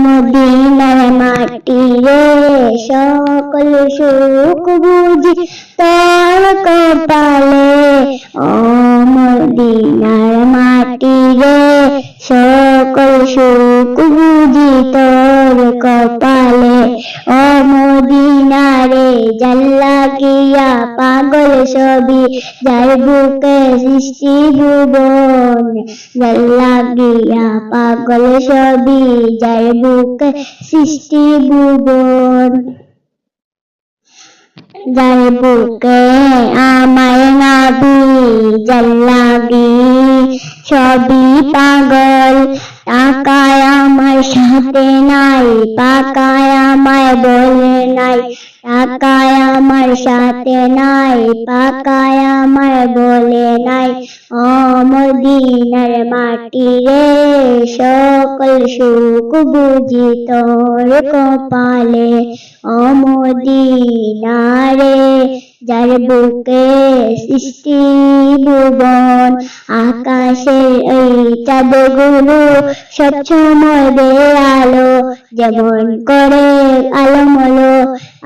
মদিনার মাটি রে সকল সুখ বুঝি তোর কপালে। ও মদিনার মাটি রে সকল সুখ বুঝি তোর কপালে। ও মদিনারে জাল্লা গিয়া পাগল সবই যার বুকে সৃষ্টি ভুবন। জাল্লা গিয়া পাগল সবই যার বুকে সৃষ্টি ভুবন। যার বুকে আমায় নাবি জাল্লাবি সবই পাগল। টাকায় আমার সাথে নাই পাকায় আমায় বলে নাই। টাকায় আমার সাথে নাই পাকায় আমায় বলে নাই। ও মদিনার মাটি রে সকল সুখ বুঝি তোর কপালে। ও মদিনারে যার বুকে সৃষ্টি ভুবন। আকাশের ওই চাঁদগুলো সবসময় বেয়ালো যেমন করে আলোমলো।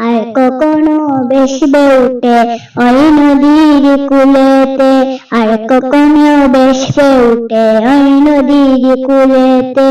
আর কখনো বেশবে উঠে ওই নদীর কূলেতে। আর কখনো বেশবে উঠে ওই নদীর কূলেতে।